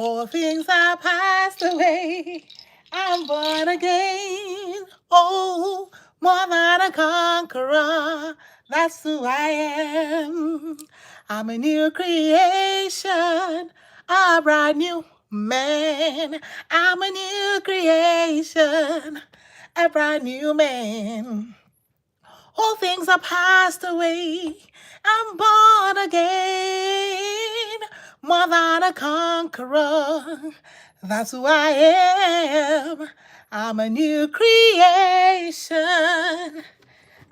All things are passed away. I'm born again. Oh, more than a conqueror. That's who I am. I'm a new creation, a brand new man. I'm a new creation, a brand new man. All things are passed away. I'm born again, more than a conqueror. That's who I am. I'm a new creation.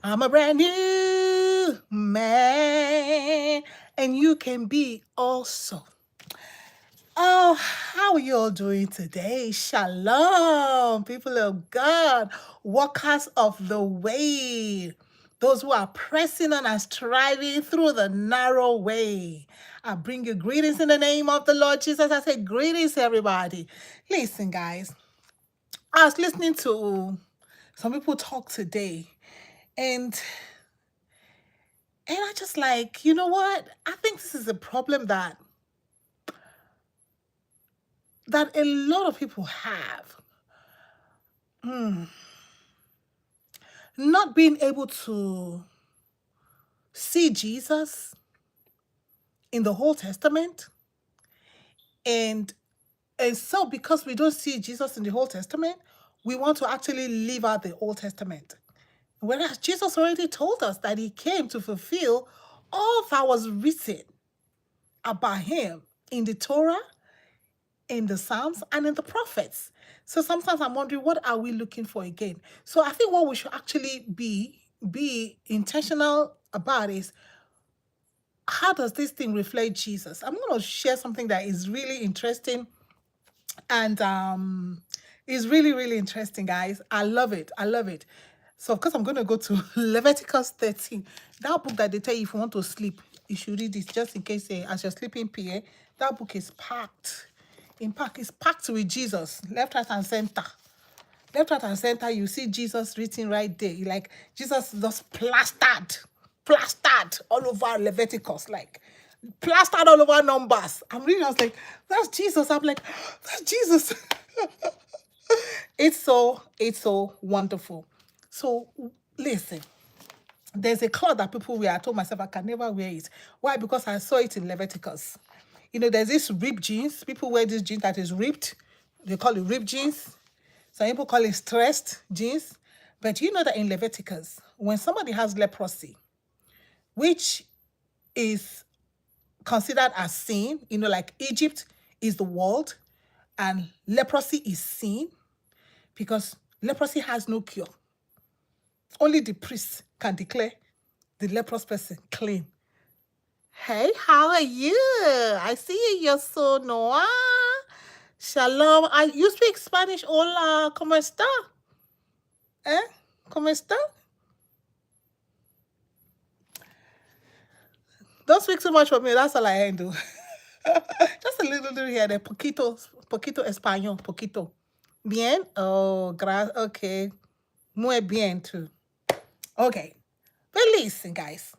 I'm a brand new man. And you can be also. Oh, how are you all doing today? Shalom, people of God, walkers of the way, those who are pressing on and striving through the narrow way. I bring you greetings in the name of the Lord Jesus. I say greetings, everybody. Listen, guys, I was listening to some people talk today, and I just like, you know what? I think this is a problem that a lot of people have. Not being able to see Jesus in the Old Testament, and so because we don't see Jesus in the Old Testament, we want to actually leave out the Old Testament. Whereas Jesus already told us that he came to fulfill all that was written about him in the Torah, in the Psalms, and in the prophets. So sometimes I'm wondering, what are we looking for again? So I think what we should actually be intentional about is, how does this thing reflect Jesus? I'm going to share something that is really interesting, and is really, really interesting, guys. I love it. I love it. So, of course, I'm going to go to Leviticus 13. That book that they tell you if you want to sleep, you should read this just in case, as you're sleeping, PA. That book is packed. It's packed with Jesus, left, right, and center. Left, right, and center, you see Jesus written right there. Like, Jesus just plastered all over Leviticus, like plastered all over Numbers. I'm reading, I was like, that's Jesus. I'm like, that's Jesus. It's so wonderful. So listen, there's a cloth that people wear. I told myself I can never wear it. Why? Because I saw it in Leviticus. You know, there's this ripped jeans. People wear this jeans that is ripped. They call it ripped jeans. Some people call it stressed jeans. But you know that in Leviticus, when somebody has leprosy, which is considered as sin, you know, like Egypt is the world and leprosy is sin, because leprosy has no cure. Only the priest can declare the leprous person clean. Hey, how are you? I see you, you're so Noah. Shalom. You speak Spanish? Hola, ¿cómo está? ¿Cómo está? Don't speak too much for me. That's all I handle. Just a little here. The poquito español, poquito. Bien? Oh, okay. Muy bien, too. Okay. But listen, guys.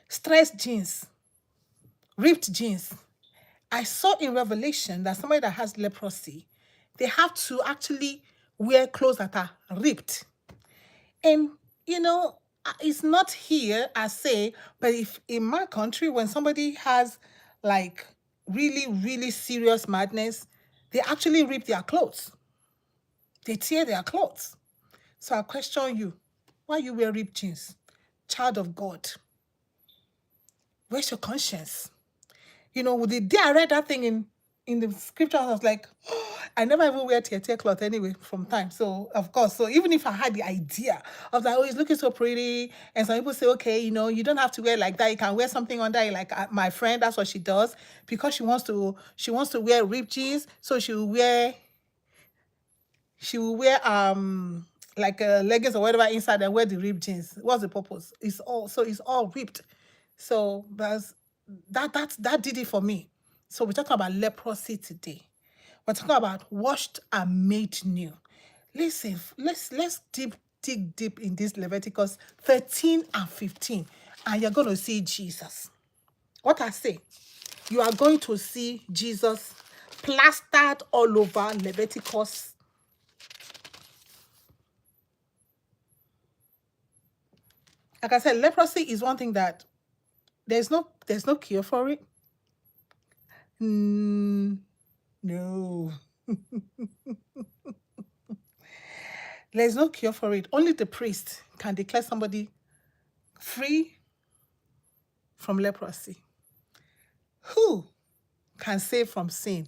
Stressed jeans. Ripped jeans. I saw in Revelation that somebody that has leprosy, they have to actually wear clothes that are ripped. And, you know, it's not here, I say, but if in my country, when somebody has like really, really serious madness, they actually rip their clothes. They tear their clothes. So I question you, why you wear ripped jeans? Child of God, where's your conscience? You know, the day I read that thing in the scripture, I was like, oh, I never even wear tear cloth anyway from time. So, of course, so even if I had the idea of like, oh, it's looking so pretty, and some people say, okay, you know, you don't have to wear like that. You can wear something under it. Like my friend, that's what she does, because she wants to wear ripped jeans. So she will wear like leggings or whatever inside and wear the ripped jeans. What's the purpose? It's all ripped. So that did it for me. So we're talking about leprosy today. We're talking about washed and made new. Listen, let's dig deep in this Leviticus 13 and 15, and you're going to see Jesus. What I say, you are going to see Jesus plastered all over Leviticus. Like I said, leprosy is one thing that there's no cure for it. No. There's no cure for it. Only the priest can declare somebody free from leprosy. Who can save from sin?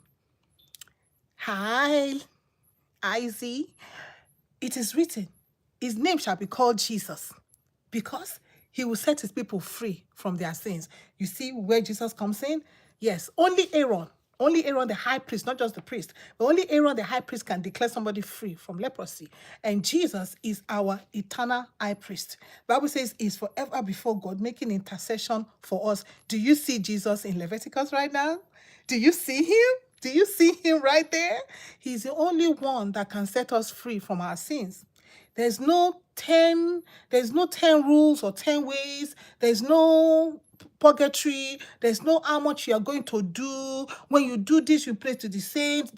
Hi, Izzy. It is written, his name shall be called Jesus, because he will set his people free from their sins. You see where Jesus comes in? Yes, only Aaron, the high priest, not just the priest, but only Aaron, the high priest, can declare somebody free from leprosy. And Jesus is our eternal high priest. The Bible says he's forever before God, making intercession for us. Do you see Jesus in Leviticus right now? Do you see him? Do you see him right there? He's the only one that can set us free from our sins. There's no 10 rules or 10 ways. There's no purgatory. There's no how much you are going to do. When you do this, you pray to the saints,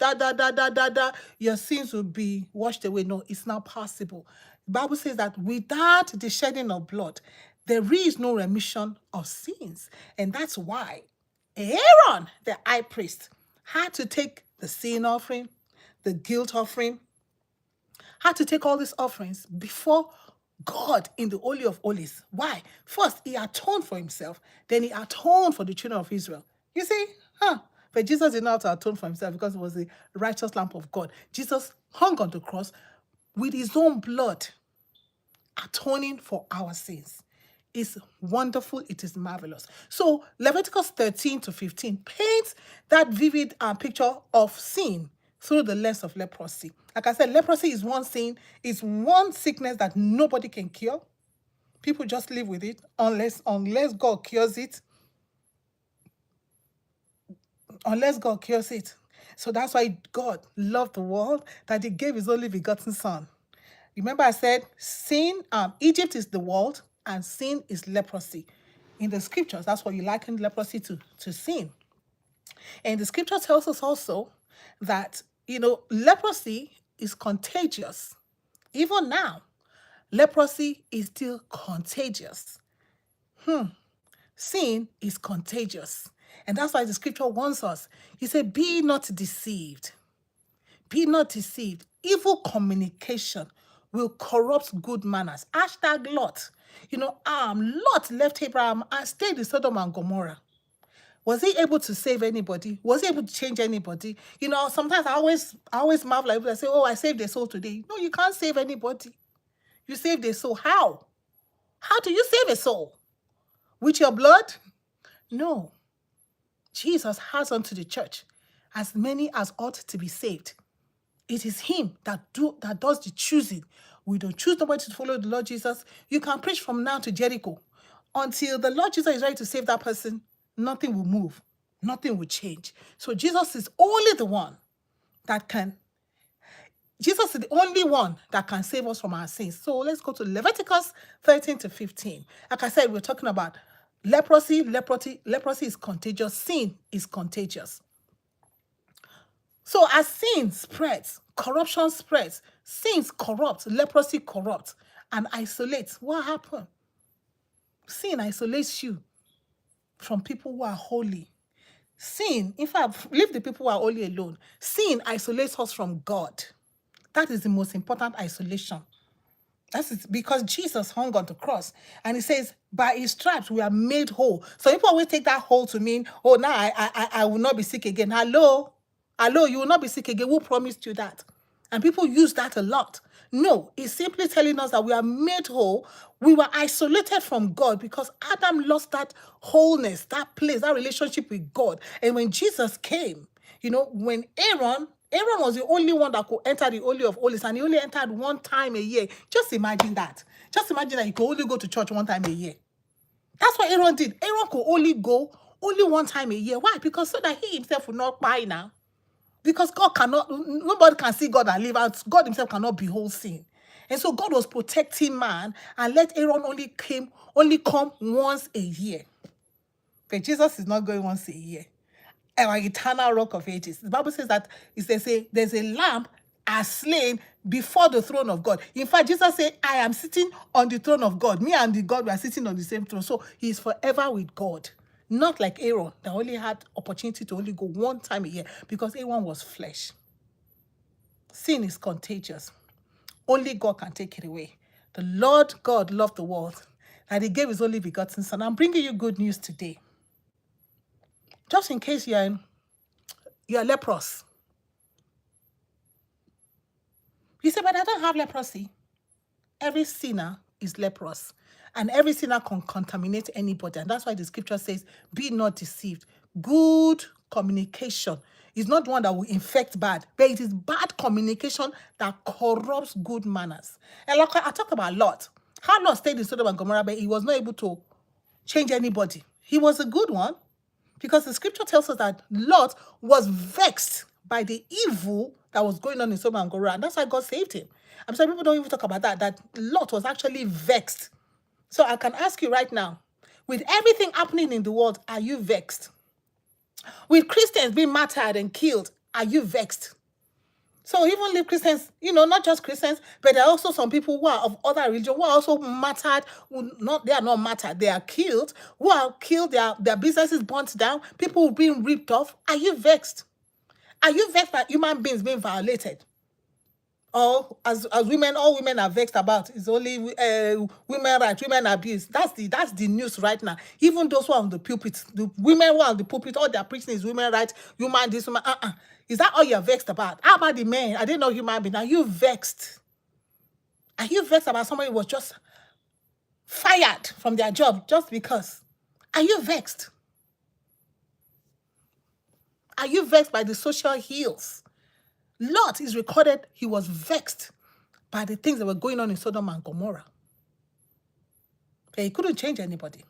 your sins will be washed away. No, it's not possible. The Bible says that without the shedding of blood, there is no remission of sins. And that's why Aaron, the high priest, had to take the sin offering, the guilt offering, had to take all these offerings before God in the Holy of Holies. Why? First, he atoned for himself, then he atoned for the children of Israel. You see? But Jesus did not have to atone for himself because it was the righteous Lamb of God. Jesus hung on the cross with his own blood, atoning for our sins. It's wonderful. It is marvelous. So Leviticus 13 to 15 paints that vivid picture of sin through the lens of leprosy. Like I said, leprosy is one sin, it's one sickness that nobody can cure. People just live with it unless God cures it. Unless God cures it. So that's why God loved the world, that he gave his only begotten son. Remember I said sin, Egypt is the world, and sin is leprosy. In the scriptures, that's what you liken leprosy to sin. And the scripture tells us also that, leprosy is contagious. Even now, leprosy is still contagious. Sin is contagious. And that's why the scripture warns us. He said, be not deceived. Be not deceived. Evil communication will corrupt good manners. Lot. Lot left Abraham and stayed in Sodom and Gomorrah. Was he able to save anybody? Was he able to change anybody? Sometimes I always marvel at people that say, oh, I saved a soul today. No, you can't save anybody. You saved a soul. How? How do you save a soul? With your blood? No. Jesus has unto the church as many as ought to be saved. It is him that does the choosing. We don't choose nobody to follow the Lord Jesus. You can preach from now to Jericho. Until the Lord Jesus is ready to save that person, nothing will move. Nothing will change. So Jesus is only the one that can. Jesus is the only one that can save us from our sins. So let's go to Leviticus 13 to 15. Like I said, we're talking about leprosy. Leprosy is contagious. Sin is contagious. So as sin spreads, corruption spreads, sins corrupt, leprosy corrupts and isolates. What happened? Sin isolates you from people who are holy. Sin, in fact, leave the people who are holy alone. Sin isolates us from God. That is the most important isolation. That's because Jesus hung on the cross and he says, by his stripes we are made whole. So people always take that whole to mean, oh, now I will not be sick again. Hello, you will not be sick again. Who promised you that? And people use that a lot. No, it's simply telling us that we are made whole. We were isolated from God because Adam lost that wholeness, that place, that relationship with God. And when Jesus came, when Aaron was the only one that could enter the Holy of Holies, and he only entered one time a year. Just imagine that. Just imagine that you could only go to church one time a year. That's what Aaron did. Aaron could only go one time a year. Why? Because so that he himself will not buy now. Because nobody can see God and live out. God himself cannot behold sin. And so God was protecting man and let Aaron only come once a year. But Jesus is not going once a year. our eternal rock of ages. The Bible says that there's a lamb as slain before the throne of God. In fact, Jesus said, I am sitting on the throne of God. Me and the God, we are sitting on the same throne. So he is forever with God. Not like Aaron, that only had opportunity to only go one time a year because Aaron was flesh. Sin is contagious. Only God can take it away. The Lord God loved the world, that he gave his only begotten son. I'm bringing you good news today. Just in case you're leprous. You say, but I don't have leprosy. Every sinner is leprous. And every sinner can contaminate anybody. And that's why the scripture says, be not deceived. Good communication is not the one that will infect bad, but it is bad communication that corrupts good manners. And like I talked about Lot. How Lot stayed in Sodom and Gomorrah, but he was not able to change anybody. He was a good one because the scripture tells us that Lot was vexed by the evil that was going on in Sodom and Gomorrah. And that's why God saved him. I'm sorry, people don't even talk about that Lot was actually vexed. So I can ask you right now, with everything happening in the world, are you vexed? With Christians being martyred and killed, are you vexed? So even if Christians, not just Christians, but there are also some people who are of other religion who are also martyred. They are not martyred, they are killed. Who are killed, their businesses burnt down, people being ripped off. Are you vexed? Are you vexed by human beings being violated? Or as women, all women are vexed about is only women rights, women abuse. That's the news right now. Even those who are on the pulpit, the women who are on the pulpit, all they're preaching is women rights, human this, woman. Is that all you're vexed about? How about the men? I didn't know human being. Are you vexed? Are you vexed about somebody who was just fired from their job just because? Are you vexed? Are you vexed by the social ills? Lot is recorded, he was vexed by the things that were going on in Sodom and Gomorrah. But he couldn't change anybody.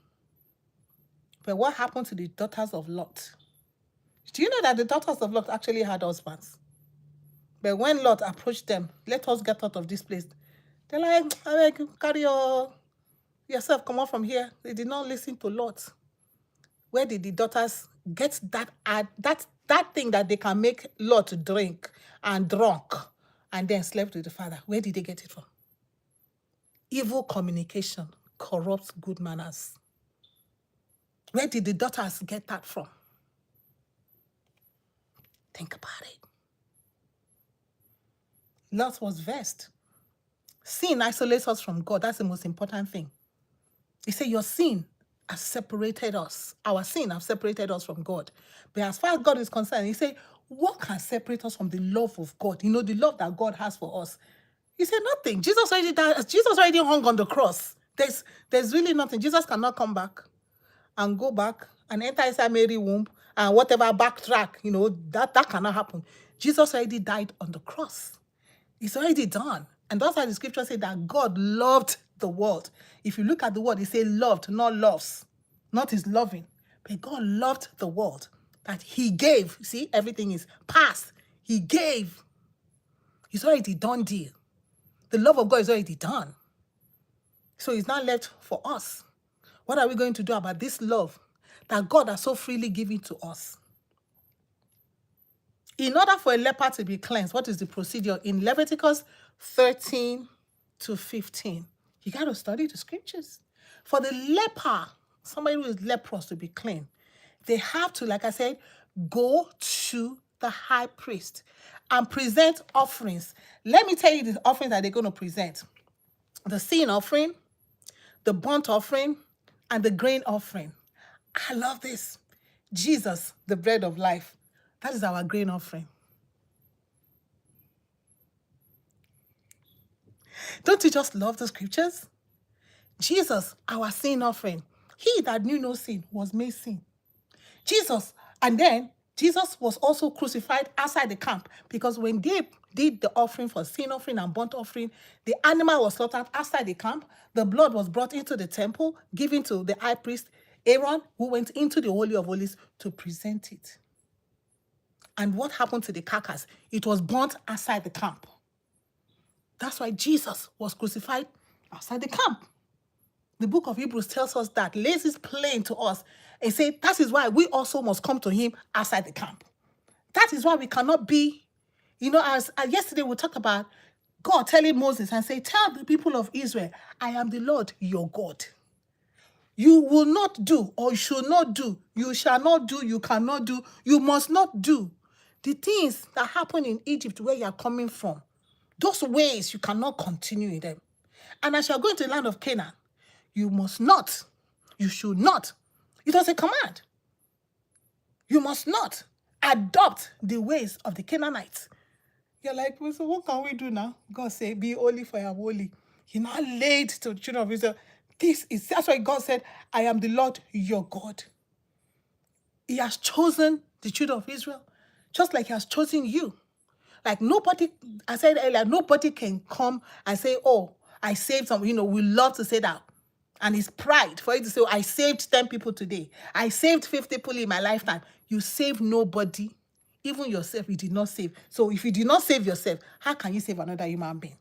But what happened to the daughters of Lot? Do you know that the daughters of Lot actually had husbands? But when Lot approached them, let us get out of this place, they're like, carry yourself, come on from here. They did not listen to Lot. Where did the daughters get that thing that they can make Lot drink and drunk and then slept with the father? Where did they get it from? Evil communication corrupts good manners. Where did the daughters get that from? Think about it. Lot was vexed. Sin isolates us from God. That's the most important thing. He said, your sin has separated us. Our sin has separated us from God. But as far as God is concerned, he said, what can separate us from the love of God? The love that God has for us. He said, nothing. Jesus already died. Jesus already hung on the cross. There's really nothing. Jesus cannot come back and go back and enter inside Mary's womb and whatever backtrack, that cannot happen. Jesus already died on the cross. It's already done. And that's why the scripture said that God loved the world. If you look at the word, it says loved, not loves, not is loving. But God loved the world, that he gave. See, everything is past. He gave. It's already done deal. The love of God is already done. So it's not left for us. What are we going to do about this love that God has so freely given to us? In order for a leper to be cleansed, what is the procedure? In Leviticus 13 to 15, you got to study the scriptures. For the leper, somebody who is leprous to be clean, they have to, like I said, go to the high priest and present offerings. Let me tell you the offerings that they're going to present. The sin offering, the burnt offering, and the grain offering. I love this. Jesus, the bread of life. That is our grain offering. Don't you just love the scriptures? Jesus, our sin offering. He that knew no sin was made sin. Jesus, and then Jesus was also crucified outside the camp, because when they did the offering for sin offering and burnt offering, the animal was slaughtered outside the camp. The blood was brought into the temple, given to the high priest Aaron, who went into the Holy of Holies to present it. And what happened to the carcass? It was burnt outside the camp. That's why Jesus was crucified outside the camp. the book of Hebrews tells us that, lays it plain to us, and say that is why we also must come to him outside the camp. That is why we cannot be, as yesterday we talked about God telling Moses and say, tell the people of Israel, I am the Lord your God. You will not do, or you should not do, you shall not do, you cannot do, you must not do the things that happen in Egypt where you are coming from. Those ways you cannot continue in them. And as you are going to the land of Canaan, you must not, you should not. It was a command. You must not adopt the ways of the Canaanites. You're like, well, so what can we do now? God said, be holy for I am holy. He now laid to the children of Israel. That's why God said, I am the Lord your God. He has chosen the children of Israel, just like he has chosen you. Like nobody, I said earlier, nobody can come and say, oh, I saved some, we love to say that. And it's pride for you to say, oh, I saved 10 people today. I saved 50 people in my lifetime. You saved nobody. Even yourself, you did not save. So if you did not save yourself, how can you save another human being?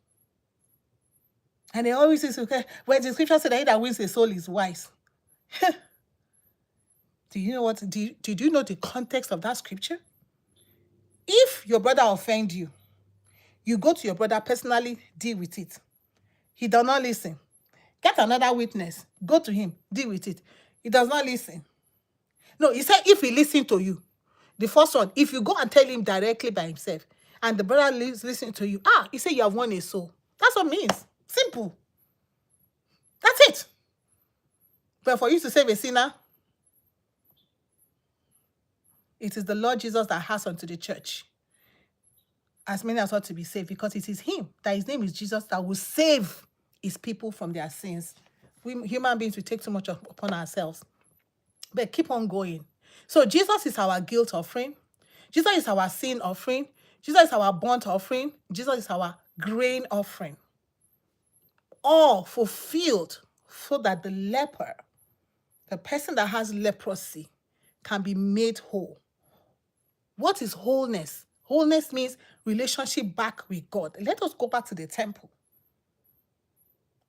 And they always say, okay, when the scripture said that he that wins a soul is wise. Do you know what? Did you know the context of that scripture? If your brother offend you, you go to your brother personally, deal with it. He does not listen. Get another witness. Go to him, deal with it. He does not listen. No, he said if he listens to you, the first one, if you go and tell him directly by himself, and the brother listening to you, he said you have won a soul. That's what it means. Simple. That's it. But for you to save a sinner, it is the Lord Jesus that has unto the church as many as ought to be saved, because it is him, that his name is Jesus, that will save his people from their sins. We human beings, we take too much upon ourselves. But keep on going. So Jesus is our guilt offering. Jesus is our sin offering. Jesus is our burnt offering. Jesus is our grain offering. All fulfilled so that the leper, the person that has leprosy, can be made whole. What is wholeness? Wholeness means relationship back with God. Let us go back to the temple.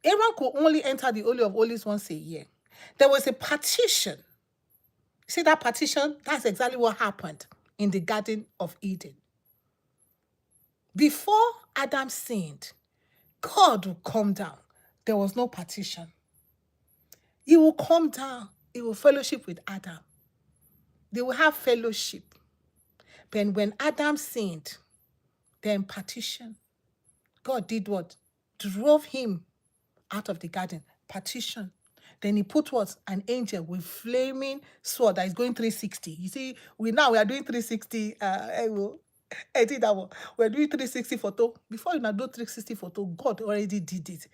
Aaron could only enter the Holy of Holies once a year. There was a partition. See that partition? That's exactly what happened in the Garden of Eden. Before Adam sinned, God will come down. There was no partition. He will come down. He will fellowship with Adam. They will have fellowship. But when Adam sinned, then partition. God did what? Drove him out of the garden. Partition. Then he put what? An angel with flaming sword that is going 360. You see, we are doing 360. I did that one. We're doing 360 photo. Before you do 360 photo, God already did it.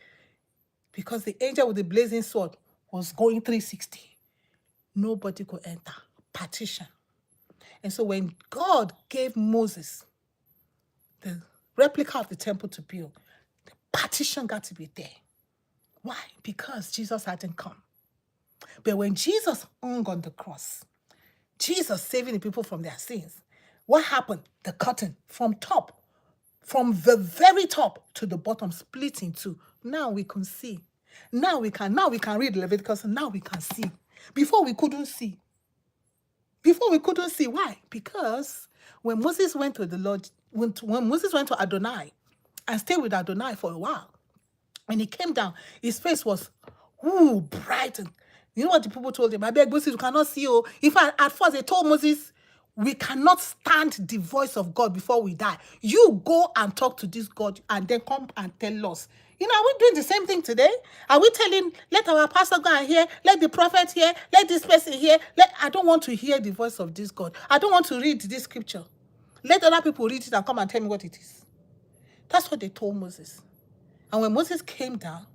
Because the angel with the blazing sword was going 360. Nobody could enter. Partition. And so when God gave Moses the replica of the temple to build, the partition got to be there. Why? Because Jesus hadn't come. But when Jesus hung on the cross, Jesus saving the people from their sins, what happened? The curtain from the very top to the bottom, split in two. Now we can see. Now we can read Leviticus. Now we can see. Before we couldn't see. Why? Because when Moses went to the Lord, when Moses went to Adonai and stayed with Adonai for a while, when he came down, his face was bright. And you know what the people told him? I beg Moses, you cannot see. In fact, at first they told Moses, we cannot stand the voice of God before we die. You go and talk to this God and then come and tell us. Are we doing the same thing today? Are we telling, let our pastor go and hear, let the prophet hear, let this person hear? I don't want to hear the voice of this God. I don't want to read this scripture. Let other people read it and come and tell me what it is. That's what they told Moses. And when Moses came down,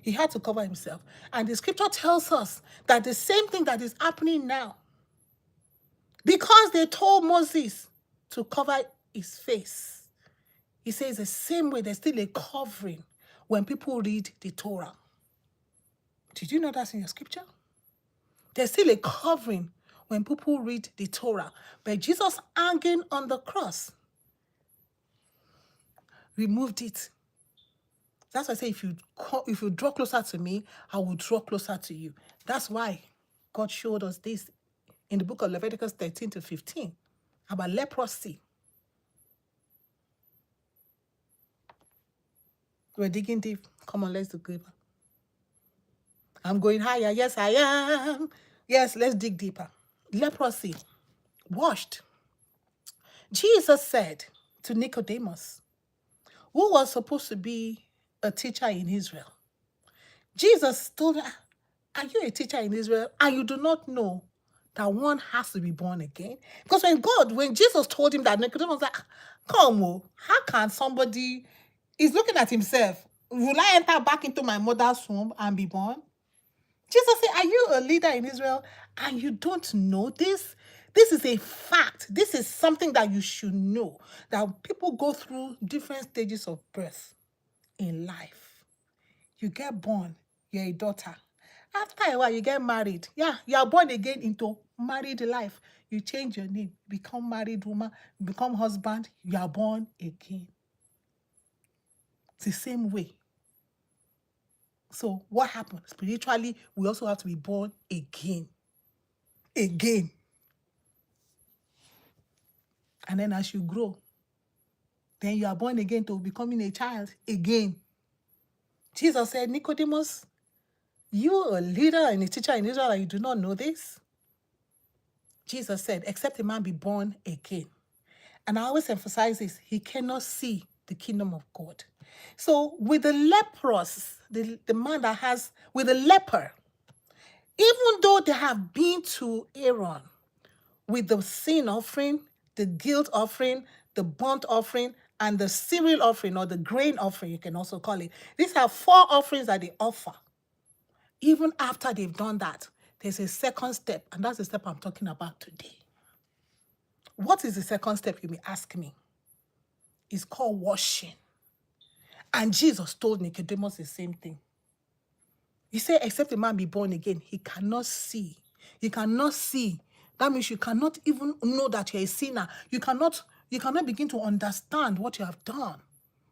he had to cover himself. And the scripture tells us that the same thing that is happening now, because they told Moses to cover his face, he says the same way there's still a covering when people read the Torah. Did you know that's in your scripture? There's still a covering when people read the Torah. But Jesus hanging on the cross removed it. That's why I say if you draw closer to me, I will draw closer to you. That's why God showed us this in the book of Leviticus 13 to 15 about leprosy. We're digging deep. Come on, let's do deeper. I'm going higher. Yes, I am. Yes, let's dig deeper. Leprosy. Washed. Jesus said to Nicodemus, who was supposed to be a teacher in Israel. Jesus told her, are you a teacher in Israel and you do not know that one has to be born again? Because when Jesus told him that, Nicodemus was like, come on, how can somebody, he's looking at himself, will I enter back into my mother's womb and be born? Jesus said, are you a leader in Israel and you don't know this? This is a fact. This is something that you should know, that people go through different stages of birth in life. You get born, you're a daughter. After a while, you get married. Yeah, you are born again into married life. You change your name, become married woman, become husband, you are born again. It's the same way. So what happened? Spiritually, we also have to be born again. Again. And then as you grow, then you are born again to becoming a child again. Jesus said, Nicodemus, you are a leader and a teacher in Israel and you do not know this? Jesus said, except a man be born again. And I always emphasize this, he cannot see the kingdom of God. So with the leprous, the man that has, with the leper, even though they have been to Aaron with the sin offering, the guilt offering, the burnt offering, and the cereal offering or the grain offering, you can also call it. These are 4 offerings that they offer. Even after they've done that, there's a second step, and that's the step I'm talking about today. What is the second step, you may ask me? It's called washing. And Jesus told Nicodemus the same thing. He said, except a man be born again, he cannot see. He cannot see. That means you cannot even know that you're a sinner. You cannot begin to understand what you have done.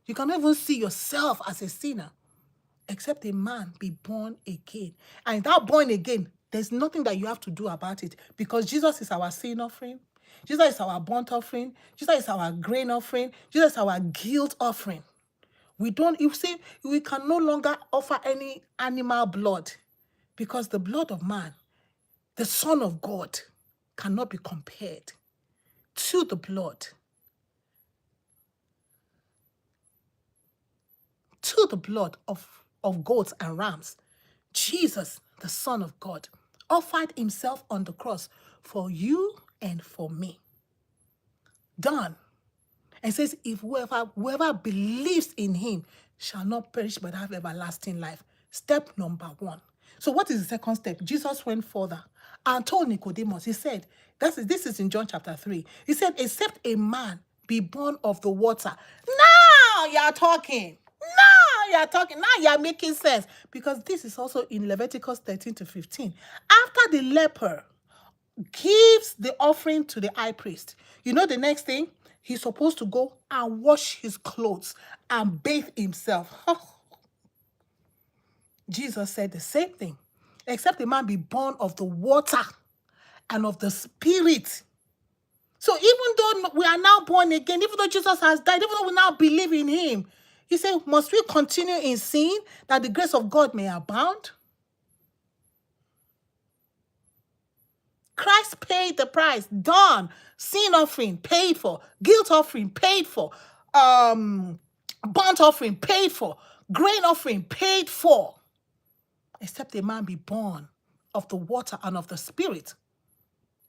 You cannot even see yourself as a sinner, except a man be born again. And that born again, there's nothing that you have to do about it, because Jesus is our sin offering. Jesus is our burnt offering. Jesus is our grain offering. Jesus is our guilt offering. We can no longer offer any animal blood, because the blood of man, the Son of God, cannot be compared to the blood of goats and rams. Jesus, the Son of God, offered himself on the cross for you and for me. Done. And says, if whoever believes in him shall not perish but have everlasting life. Step number 1. So what is the second step? Jesus went further and told Nicodemus, he said, this is in John chapter 3. He said, except a man be born of the water. Now you're talking. Now you're making sense. Because this is also in Leviticus 13 to 15. After the leper gives the offering to the high priest, you know the next thing? He's supposed to go and wash his clothes and bathe himself. Jesus said the same thing. Except a man be born of the water and of the Spirit. So even though we are now born again, even though Jesus has died, even though we now believe in him, he said, must we continue in sin that the grace of God may abound? Christ paid the price. Done. Sin offering paid for. Guilt offering paid for. Burnt offering paid for. Grain offering paid for. Except a man be born of the water and of the Spirit,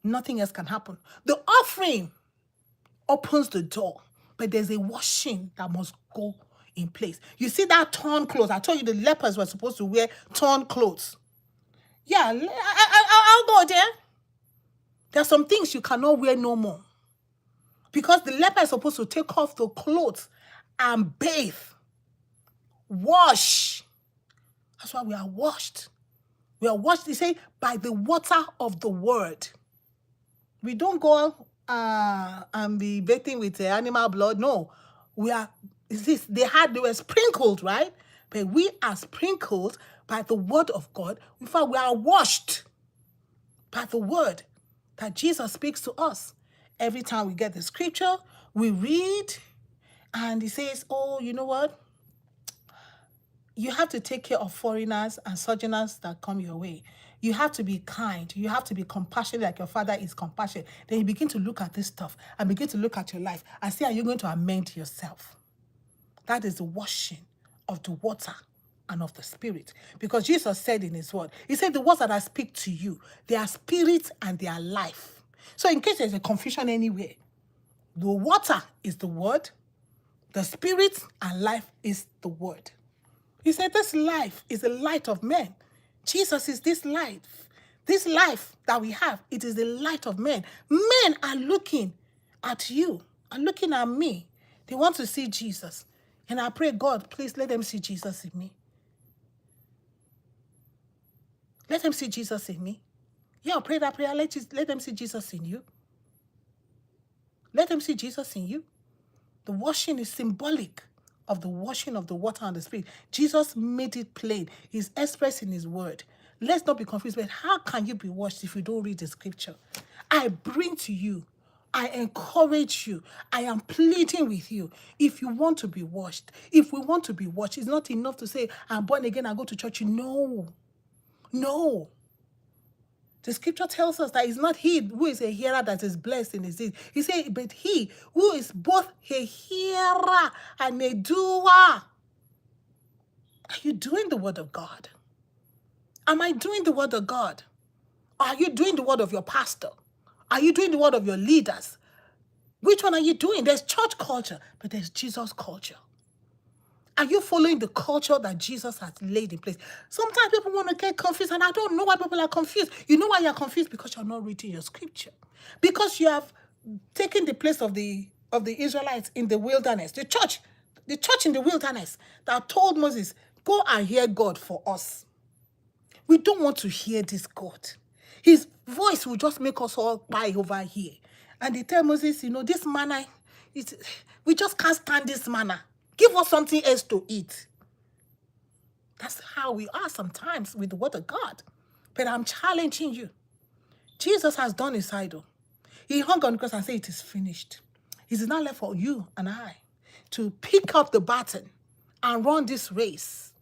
nothing else can happen. The offering opens the door, but there's a washing that must go in place. You see that torn clothes? I told you the lepers were supposed to wear torn clothes. Yeah, I'll go there. There are some things you cannot wear no more, because the leper is supposed to take off the clothes and bathe, wash. That's why we are washed. We are washed, they say, by the water of the word. We don't go and be bathing with animal blood. No, they were sprinkled, right? but we are sprinkled by the word of God. In fact, we are washed by the word that Jesus speaks to us. Every time we get the scripture, we read, and he says, oh, you know what? You have to take care of foreigners and sojourners that come your way. You have to be kind. You have to be compassionate like your Father is compassionate. Then you begin to look at this stuff and begin to look at your life and see how you're going to amend yourself. That is the washing of the water and of the Spirit. Because Jesus said in his word, he said, the words that I speak to you, they are spirit and they are life. So in case there's a confusion anywhere, the water is the word, the Spirit and life is the word. He said, this life is the light of men. Jesus is this life. This life that we have, it is the light of men. Men are looking at you, are looking at me. They want to see Jesus. And I pray, God, please let them see Jesus in me. Let them see Jesus in me. Yeah, pray that prayer. Let them see Jesus in you. Let them see Jesus in you. The washing is symbolic of the washing of the water and the Spirit. Jesus made it plain. He's expressed in his word. Let's not be confused, but how can you be washed if you don't read the scripture? I bring to you, I encourage you, I am pleading with you. If you want to be washed, if we want to be washed, it's not enough to say, I'm born again, I go to church. No. No. The scripture tells us that it's not he who is a hearer that is blessed in his deed. He said, but he who is both a hearer and a doer. Are you doing the word of God? Am I doing the word of God? Are you doing the word of your pastor? Are you doing the word of your leaders? Which one are you doing? There's church culture, but there's Jesus culture. Are you following the culture that Jesus has laid in place? Sometimes people want to get confused, and I don't know why people are confused. You know why you're confused? Because you're not reading your scripture. Because you have taken the place of the Israelites in the wilderness. The church in the wilderness that told Moses, go and hear God for us. We don't want to hear this God. His voice will just make us all cry over here. And they tell Moses, you know, this manna, we just can't stand this manna. Give us something else to eat. That's how we are sometimes with the word of God. But I'm challenging you. Jesus has done his idol. He hung on the cross and said, it is finished. It is not left for you and I to pick up the baton and run this race.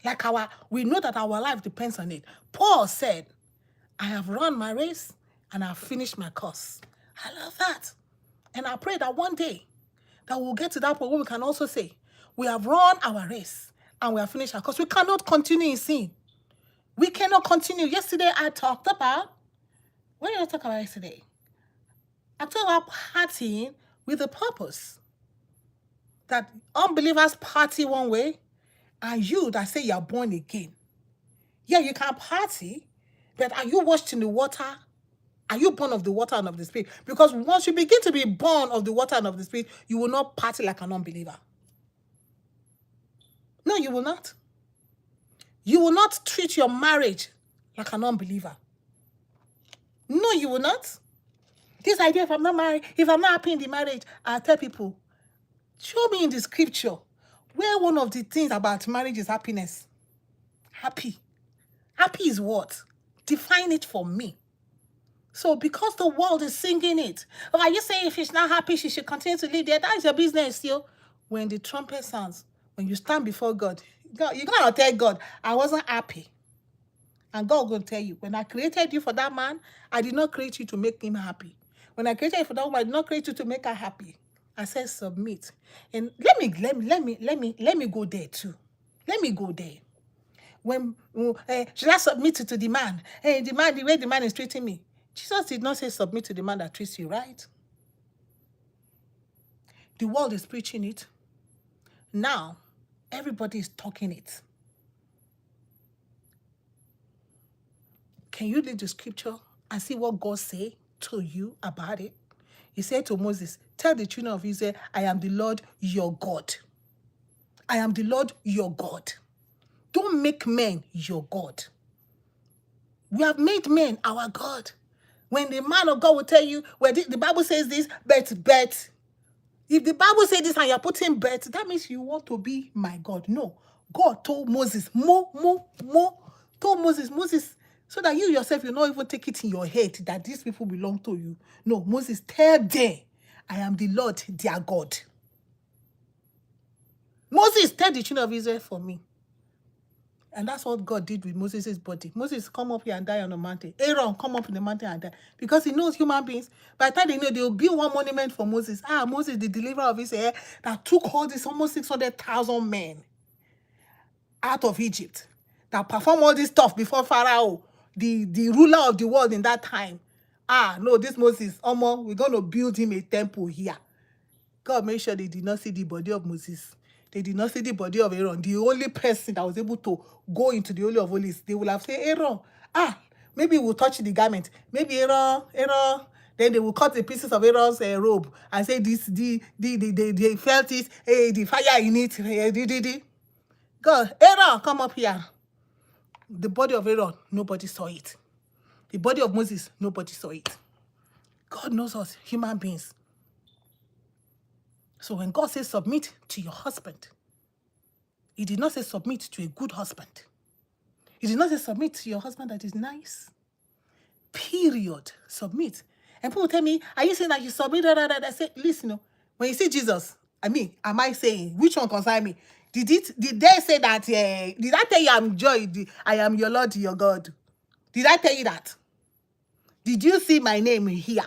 Like we know that our life depends on it. Paul said, I have run my race and I have finished my course. I love that. And I pray that one day that we'll get to that point where we can also say, we have run our race and we have finished our course. We cannot continue in sin. We cannot continue. Yesterday I talked about, what did I talk about yesterday? I talked about partying with a purpose. That unbelievers party one way, and you that say you're born again. Yeah, you can party, but are you washed in the water? Are you born of the water and of the Spirit? Because once you begin to be born of the water and of the Spirit, you will not party like an unbeliever. No, you will not. You will not treat your marriage like an unbeliever. No, you will not. This idea, if I'm not married, if I'm not happy in the marriage, I tell people, show me in the scripture where one of the things about marriage is happiness. Happy. Happy is what? Define it for me. So because the world is singing it, or are you saying if she's not happy, she should continue to live there? That's your business still. When the trumpet sounds, when you stand before God, you're going to tell God, I wasn't happy. And God will tell you, when I created you for that man, I did not create you to make him happy. When I created you for that woman, I did not create you to make her happy. I said submit. And let me go there too. Let me go there. When should I submit to the man? Hey, the way the man is treating me. Jesus did not say submit to the man that treats you right. The world is preaching it. Now, everybody is talking it. Can you read the scripture and see what God said to you about it? He said to Moses, tell the children of Israel, I am the Lord your God. I am the Lord your God. Don't make men your God. We have made men our God. When the man of God will tell you, well, the Bible says this, but. If the Bible says this and you're putting bet, that means you want to be my God. No. God told Moses, told Moses, so that you yourself, you not even take it in your head that these people belong to you. No, Moses, tell them, I am the Lord, their God. Moses, tell the children of Israel for me. And that's what God did with Moses' body. Moses, come up here and die on the mountain. Aaron, come up in the mountain and die. Because he knows human beings. By the time they know, they'll build one monument for Moses. Moses, the deliverer of Israel, that took all this almost 600,000 men out of Egypt, that performed all this stuff before Pharaoh, the ruler of the world in that time. No, this Moses, we're going to build him a temple here. God made sure they did not see the body of Moses. They did not see the body of Aaron. The only person that was able to go into the Holy of Holies, they will have said, Aaron, maybe we'll touch the garment. Maybe Aaron. Then they will cut the pieces of Aaron's robe and say, they felt it, the fire in it. God, Aaron, come up here. The body of Aaron, nobody saw it. The body of Moses, nobody saw it. God knows us, human beings. So when God says submit to your husband, he did not say submit to a good husband. He did not say submit to your husband that is nice. Period. Submit. And people tell me, are you saying that you submit? I say, listen, when you see Jesus, am I saying, which one concern me? Did they say that, did I tell you I'm joy, I am your Lord, your God? Did I tell you that? Did you see my name here?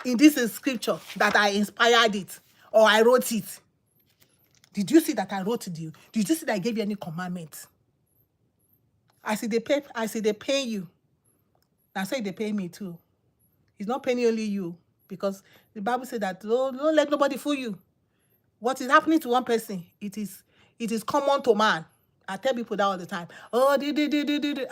In this scripture that I inspired it or I wrote it? Did you see that I wrote it you? Did you see that I gave you any commandments? I see they pay you. I say they pay me too. It's not paying only you, because the Bible said that don't let nobody fool you. What is happening to one person, it is common to man. I tell people that all the time. I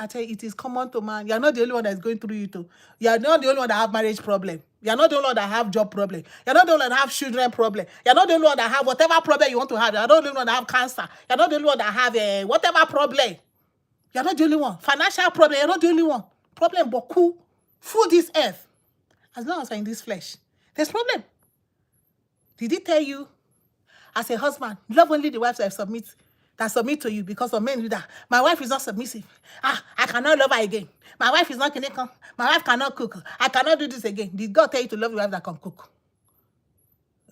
tell you, it is common to man. You're not the only one that's going through it. You're not the only one that have marriage problem. You're not the only one that have job problem. You're not the only one that have children problem. You're not the only one that have whatever problem you want to have. You're not the only one that have cancer. You're not the only one that have whatever problem. You're not the only one. Financial problem. You're not the only one. Problem, boku. Food this earth. As long as you're in this flesh, there's problem. Did he tell you, as a husband, love only the wives that submit to you? Because of men do that. My wife is not submissive. I cannot love her again. My wife is not connected. My wife cannot cook. I cannot do this again. Did God tell you to love the wife that can cook?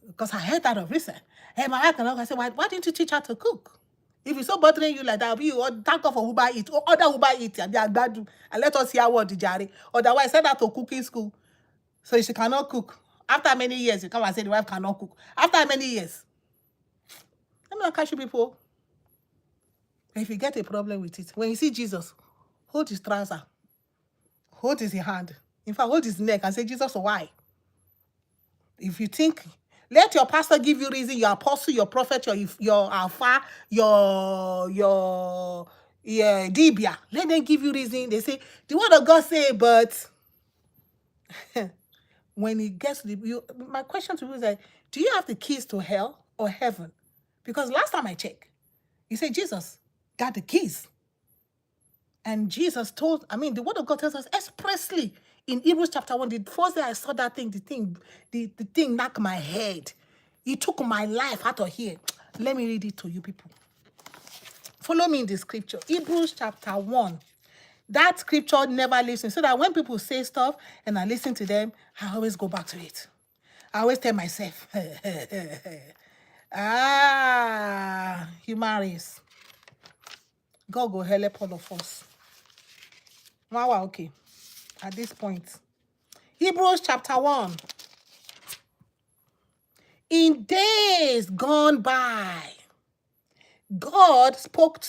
Because I heard that of recent. Hey, my wife cannot. I said, why didn't you teach her to cook? If it's so bothering you like that, you thank God for Uber Eats. Other Uber Eats and they are bad. And let us hear what the jari. Otherwise, send her to cooking school. So she cannot cook. After many years, you come and say the wife cannot cook. After many years. Let me not catch you people. If you get a problem with it, when you see Jesus, hold his trouser. Hold his hand. In fact, hold his neck and say, Jesus, why? If you think, let your pastor give you reason, your apostle, your prophet, your alpha, your Dibia. Let them give you reason. They say, the word of God say, but when it gets to my question to you is like, do you have the keys to hell or heaven? Because last time I checked, you said Jesus got the keys. And Jesus told, the word of God tells us expressly in Hebrews chapter 1, the first day I saw that thing, the thing knocked my head. He took my life out of here. Let me read it to you people. Follow me in the scripture. Hebrews chapter 1. That scripture never leaves me. So that when people say stuff and I listen to them, I always go back to it. I always tell myself, human race. God will help all of us. Wow, okay. At this point. Hebrews chapter 1. In days gone by, God spoke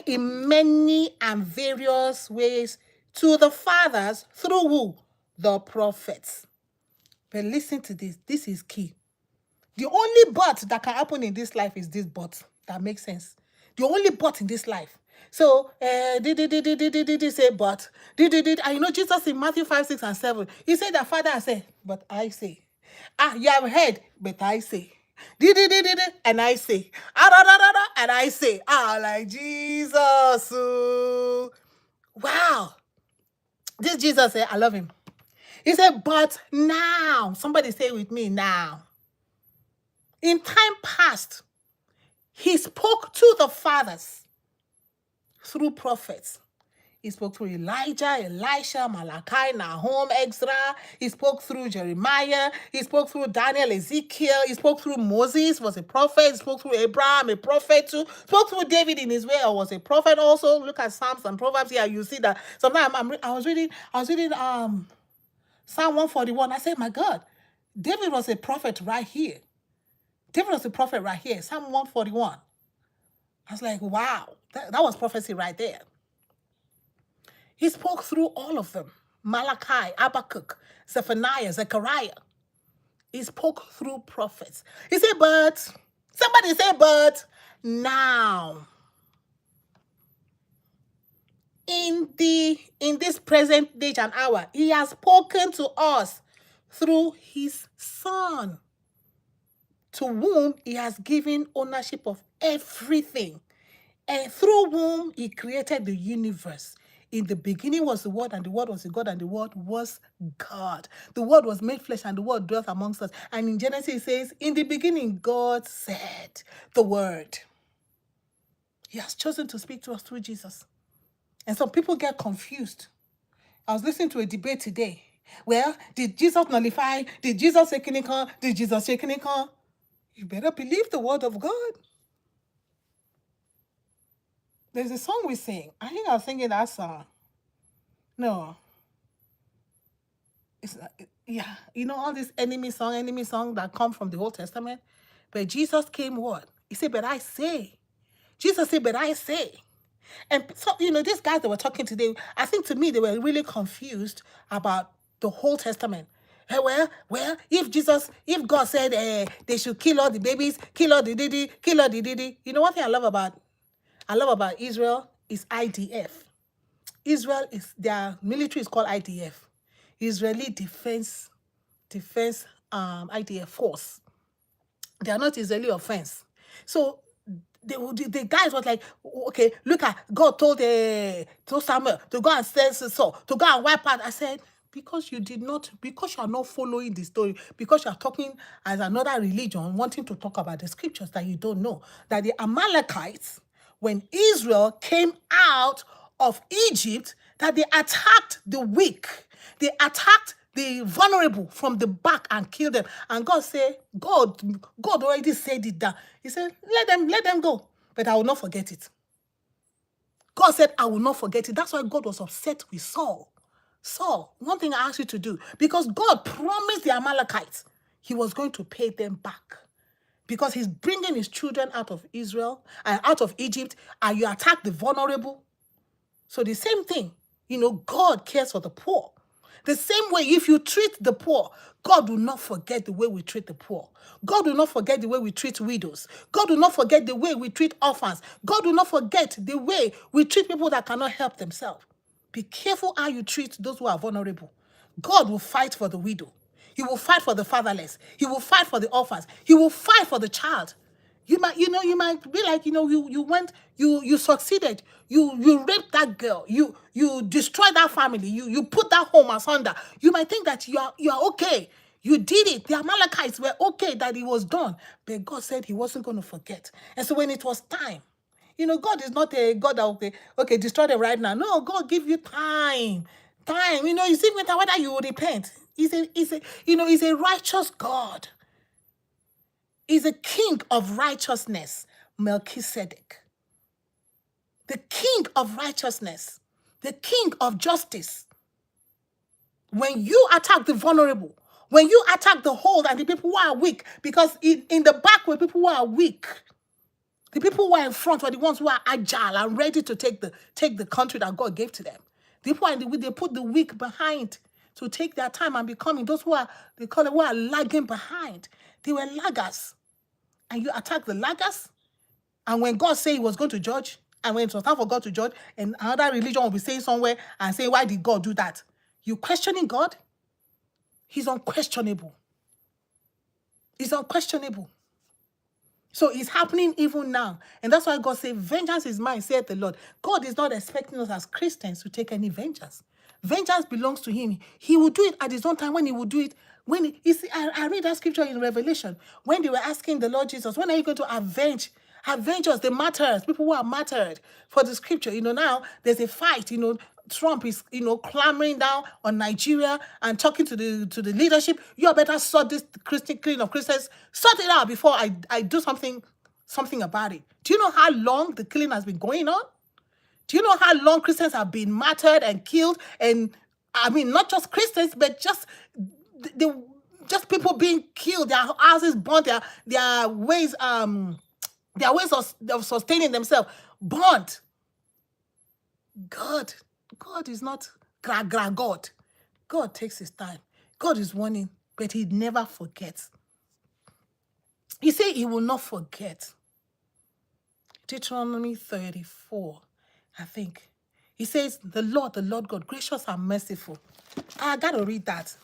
in many and various ways to the fathers through who? The prophets. But listen to this. This is key. The only but that can happen in this life is this but. That makes sense. The only but in this life. So, did say but. And you know Jesus in Matthew 5, 6, and 7. He said that Father, I say, but I say. You have heard, but I say. And I say. And I say. Like Jesus. Wow. This Jesus said, I love him. He said, but now. Somebody say with me now. In time past, He spoke to the fathers through prophets. He spoke through Elijah, Elisha, Malachi, Nahum, Ezra. He spoke through Jeremiah. He spoke through Daniel, Ezekiel. He spoke through Moses, was a prophet. He spoke through Abraham, a prophet too. Spoke through David in his way, or was a prophet also. Look at Psalms and Proverbs here. You see that sometimes I was reading Psalm 141. I said, my God, David was a prophet right here. David was a prophet right here. Psalm 141. I was like, wow, that was prophecy right there. He spoke through all of them. Malachi, Habakkuk, Zephaniah, Zechariah. He spoke through prophets. He said, but, somebody say, but, now, in this present day and hour, he has spoken to us through his Son, to whom he has given ownership of everything, and through whom he created the universe. In the beginning was the Word, and the Word was with God, and the Word was God. The Word was made flesh, and the Word dwelt amongst us. And in Genesis it says, in the beginning God said the Word. He has chosen to speak to us through Jesus. And some people get confused. I was listening to a debate today. Well, did Jesus nullify? Did Jesus say clinical? Did Jesus say clinical? You better believe the Word of God. There's a song we sing. I think I was singing that song. No. It's yeah. You know all this enemy song that come from the Old Testament? But Jesus came what? He said, but I say. Jesus said, but I say. And so, these guys that were talking today, I think to me, they were really confused about the whole Testament. Well, if God said they should kill all the babies, kill all the diddy, kill all the diddy. You know one thing I love about Israel is IDF. Israel their military is called IDF, Israeli Defense IDF Force. They are not Israeli offense. So the guys was like, okay, look at God told Samuel to go and send Saul to go and wipe out. I said, because you are not following the story, because you are talking as another religion, wanting to talk about the scriptures that you don't know, that the Amalekites, when Israel came out of Egypt, that they attacked the weak. They attacked the vulnerable from the back and killed them. And God said, God already said it down. He said, let them go. But I will not forget it. God said, I will not forget it. That's why God was upset with Saul. Saul, one thing I asked you to do, because God promised the Amalekites he was going to pay them back. Because he's bringing his children out of Israel and out of Egypt, and you attack the vulnerable. So the same thing, God cares for the poor. The same way, if you treat the poor, God will not forget the way we treat the poor. God will not forget the way we treat widows. God will not forget the way we treat orphans. God will not forget the way we treat people that cannot help themselves. Be careful how you treat those who are vulnerable. God will fight for the widow. He will fight for the fatherless. He will fight for the orphans. He will fight for the child. You might be like, you succeeded. You raped that girl. You destroyed that family. You put that home asunder. You might think that you are okay. You did it. The Amalekites were okay that it was done. But God said he wasn't going to forget. And so when it was time, God is not a God that, okay, destroy them right now. No, God give you time. Time. You see whether you will repent. He's a righteous God. He's a king of righteousness, Melchizedek. The king of righteousness, the king of justice. When you attack the vulnerable, when you attack the whole and the people who are weak, because in the back were people who are weak. The people who are in front were the ones who are agile and ready to take the country that God gave to them. The people they put the weak behind to take their time and becoming those who are lagging behind. They were laggers. And you attack the laggers. And when God said he was going to judge, and when it was time for God to judge, and another religion will be saying somewhere and say, why did God do that? You questioning God? He's unquestionable. He's unquestionable. So it's happening even now. And that's why God said, vengeance is mine, saith the Lord. God is not expecting us as Christians to take any vengeance. Vengeance belongs to him. He will do it at his own time when he will do it. I read that scripture in Revelation when they were asking the Lord Jesus, when are you going to avenge Avengers, the martyrs, people who are martyred for the scripture. Now there's a fight. Trump is, clamoring down on Nigeria and talking to the leadership. You better sort this Christian clean of Christians, sort it out before I do something about it. Do you know how long the killing has been going on? Do you know how long Christians have been martyred and killed? And I mean, not just Christians, but just people being killed, their houses burnt, their ways of sustaining themselves burnt. God is not God. God takes his time. God is warning, but he never forgets. He said he will not forget. Deuteronomy 34, I think. He says, the Lord God, gracious and merciful. I got to read that.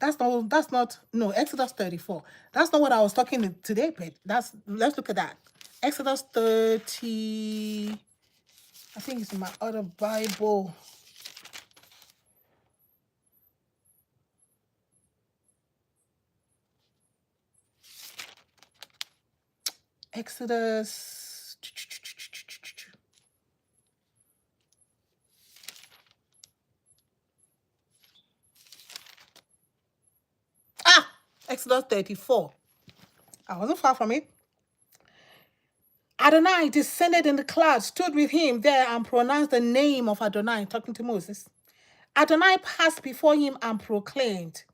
Exodus 34. That's not what I was talking today, but let's look at that. Exodus 30, I think it's in my other Bible. Exodus. Exodus 34. I wasn't far from it. Adonai descended in the clouds, stood with him there, and pronounced the name of Adonai, talking to Moses. Adonai passed before him and proclaimed,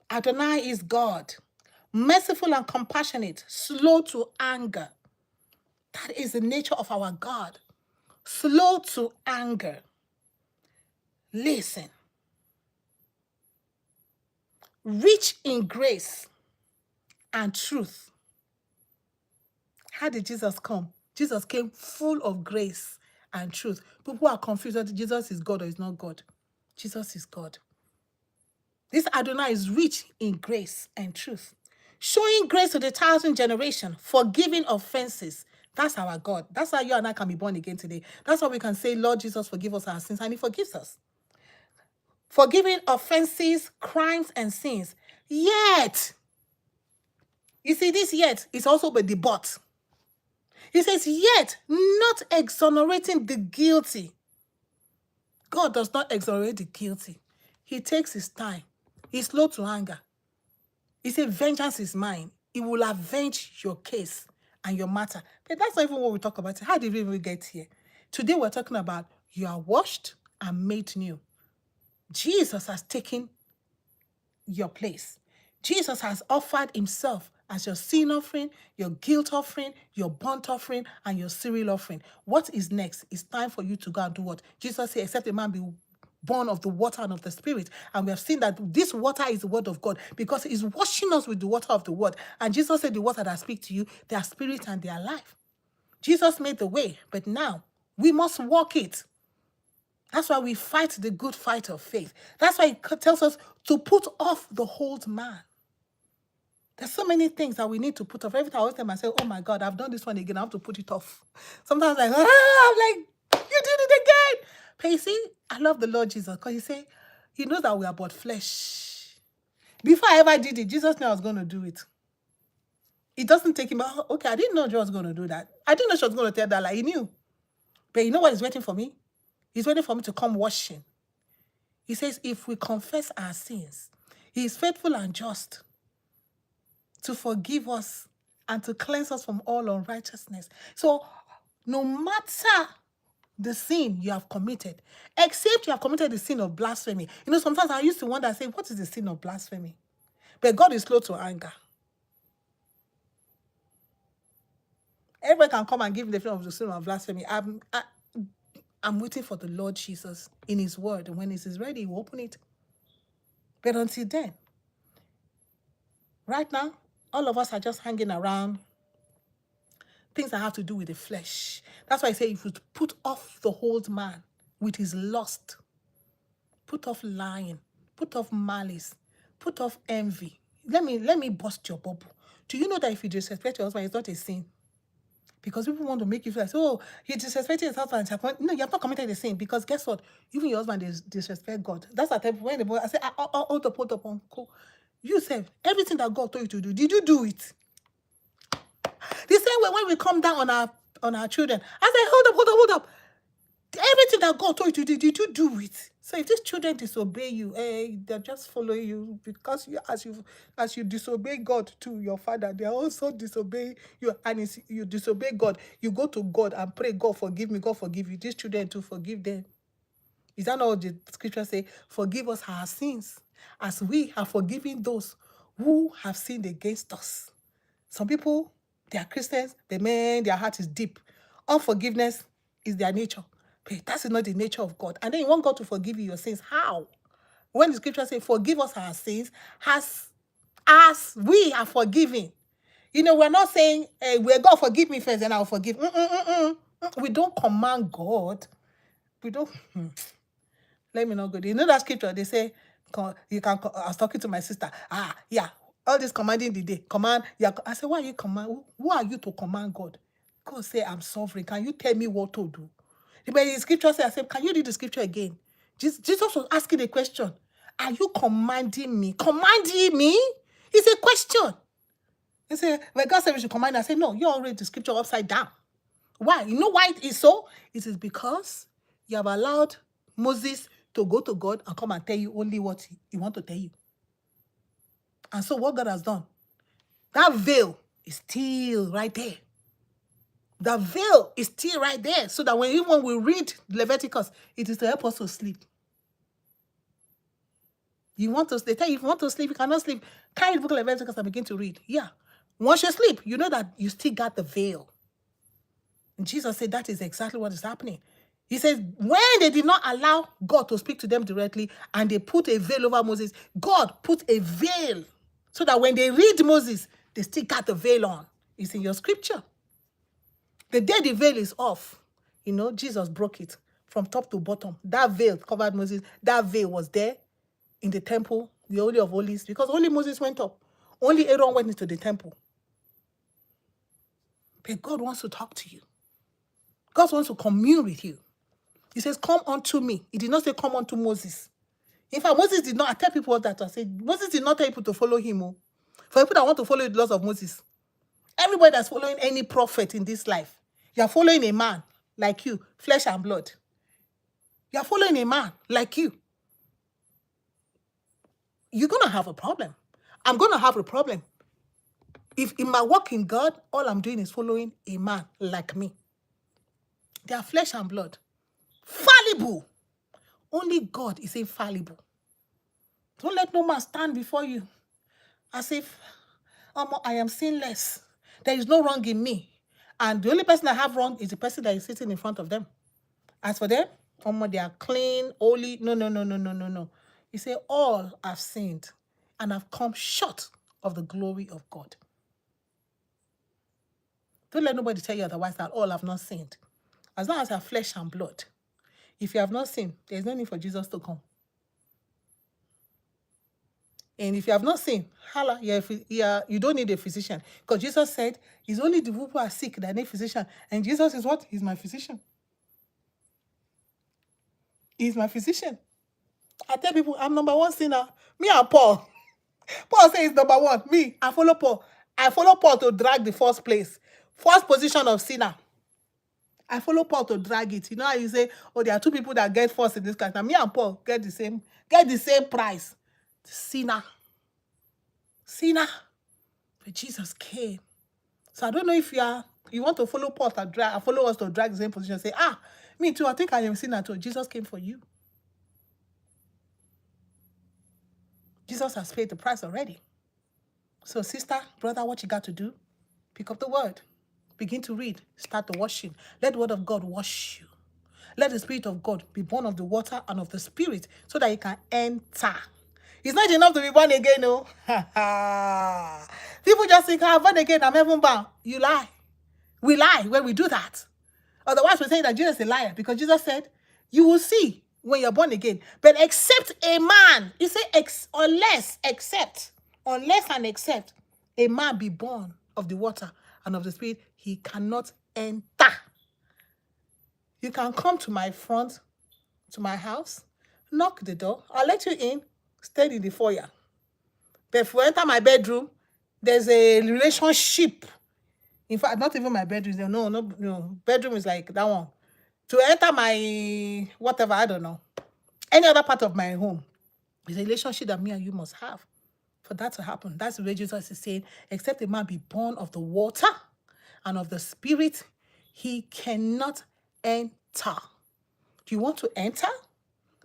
Adonai is God, merciful and compassionate, slow to anger. That is the nature of our God. Slow to anger. Listen. Rich in grace and truth. How did Jesus come? Jesus came full of grace and truth. People are confused whether Jesus is God or is not God. Jesus is God. This Adonai is rich in grace and truth, showing grace to the 1,000th generation, forgiving offenses. That's our God. That's how you and I can be born again today. That's why we can say, Lord Jesus, forgive us our sins, and he forgives us. Forgiving offenses, crimes, and sins. Yet, you see, this yet is also the but. He says, yet not exonerating the guilty. God does not exonerate the guilty. He takes his time. He's slow to anger. He said, vengeance is mine. He will avenge your case and your matter. But that's not even what we talk about. How did we even get here? Today we're talking about you are washed and made new. Jesus has taken your place. Jesus has offered himself as your sin offering, your guilt offering, your burnt offering, and your cereal offering. What is next? It's time for you to go and do what? Jesus said, except a man be born of the water and of the Spirit. And we have seen that this water is the word of God because he's washing us with the water of the word. And Jesus said, the water that speak to you, they are spirit and they are life. Jesus made the way, but now we must walk it. That's why we fight the good fight of faith. That's why he tells us to put off the old man. There's so many things that we need to put off. Every time I always tell myself, oh my God, I've done this one again. I have to put it off. Sometimes I'm like, you did it again. But you see, I love the Lord Jesus because he knows that we are but flesh. Before I ever did it, Jesus knew I was going to do it. It doesn't take him, okay, I didn't know she was going to do that. I didn't know she was going to tell that lie. He knew. But you know what is waiting for me? He's waiting for me to come washing. He says, if we confess our sins, he is faithful and just to forgive us and to cleanse us from all unrighteousness. So no matter the sin you have committed, except you have committed the sin of blasphemy. Sometimes I used to wonder, I say, what is the sin of blasphemy? But God is slow to anger. Everybody can come and give the definition of the sin of blasphemy. I'm waiting for the Lord Jesus in his word. And when it is ready, he will open it. But until then, right now, all of us are just hanging around things that have to do with the flesh. That's why I say if you put off the old man with his lust, put off lying, put off malice, put off envy. Let me bust your bubble. Do you know that if you disrespect your husband, it's not a sin? Because people want to make you feel like, oh, you disrespected his husband. No, you have not committed a sin. Because guess what? Even your husband disrespect God. That's the time when the boy, I say, hold up, uncle. You said everything that God told you to do. Did you do it? The same way when we come down on our children, I say, hold up. Everything that God told you to do, did you do it? So if these children disobey you, they're just following you because as you disobey God to your father, they are also disobeying you. And you disobey God, you go to God and pray, God forgive me, God forgive you. These children to forgive them. Is that not what the scripture say? Forgive us our sins, as we have forgiven those who have sinned against us. Some people, they are Christians, their heart is deep. Unforgiveness is their nature. But that is not the nature of God. And then you want God to forgive you your sins. How? When the scripture says, forgive us our sins as we are forgiven. We're not saying, well, God forgive me first, and I'll forgive. We don't command God. We don't. Let me not go. That scripture, they say, you can. I was talking to my sister. Yeah. All this commanding the day. Command. Yeah. I said, why are you command? Who are you to command God? God say, I'm sovereign. Can you tell me what to do? But the scripture says, I said, can you read the scripture again? Jesus was asking a question. Are you commanding me? Commanding me? It's a question. He said, when God said we should command, I said, no, you all read the scripture upside down. Why? You know why it is so? It is because you have allowed Moses to go to God and come and tell you only what he wants to tell you. And so what God has done, that veil is still right there. The veil is still right there. So that when we read Leviticus, it is to help us to sleep. They tell you, if you want to sleep, you cannot sleep. Carry the book of Leviticus and begin to read. Yeah. Once you sleep, you know that you still got the veil. And Jesus said that is exactly what is happening. He says, when they did not allow God to speak to them directly and they put a veil over Moses, God put a veil so that when they read Moses, they still got the veil on. It's in your scripture. The day the veil is off, Jesus broke it from top to bottom. That veil covered Moses. That veil was there in the temple, the Holy of Holies, because only Moses went up. Only Aaron went into the temple. But God wants to talk to you. God wants to commune with you. He says, come unto me. He did not say, come unto Moses. In fact, Moses did not, I tell people that, I said, Moses did not tell people to follow him. For people that want to follow the laws of Moses, everybody that's following any prophet in this life, you're following a man like you, flesh and blood. You're following a man like you. You're going to have a problem. I'm going to have a problem. If in my walk in God, all I'm doing is following a man like me. They are flesh and blood. Fallible. Only God is infallible. Don't let no man stand before you as if I am sinless. There is no wrong in me. And the only person that have wrong is the person that is sitting in front of them. As for them, they are clean, holy. No. He said, all have sinned and have come short of the glory of God. Don't let nobody tell you otherwise, that all have not sinned. As long as you have flesh and blood, if you have not sinned, there is no need for Jesus to come. And if you have not sinned, you don't need a physician. Because Jesus said, it's only the people who are sick that need a physician. And Jesus is what? He's my physician. He's my physician. I tell people, I'm number one sinner. Me and Paul. Paul says number one. Me, I follow Paul. I follow Paul to drag the first place. First position of sinner. I follow Paul to drag it. You know how you say, there are two people that get first in this class. Now me and Paul get the same prize. Sinner. But Jesus came. So I don't know if you want to follow Paul to drag, follow us to drag the same position. Say, me too, I think I am a sinner too. Jesus came for you. Jesus has paid the price already. So sister, brother, what you got to do? Pick up the word. Begin to read. Start the washing. Let the word of God wash you. Let the Spirit of God be born of the water and of the Spirit so that you can enter. It's not enough to be born again, no. People just think, I'm born again, I'm heaven bound. You lie. We lie when we do that. Otherwise, we're saying that Jesus is a liar, because Jesus said, you will see when you're born again. But except a man, he said, unless and except a man be born of the water and of the Spirit, he cannot enter. You can come to my front, to my house, knock the door, I'll let you in, stay in the foyer. But if you enter my bedroom, there's a relationship In fact, not even my bedroom. No, no, no. Bedroom is like that one. To enter my whatever, I don't know. Any other part of my home is a relationship that me and you must have for that to happen. That's the way Jesus is saying, except a man be born of the water and of the Spirit, he cannot enter. Do you want to enter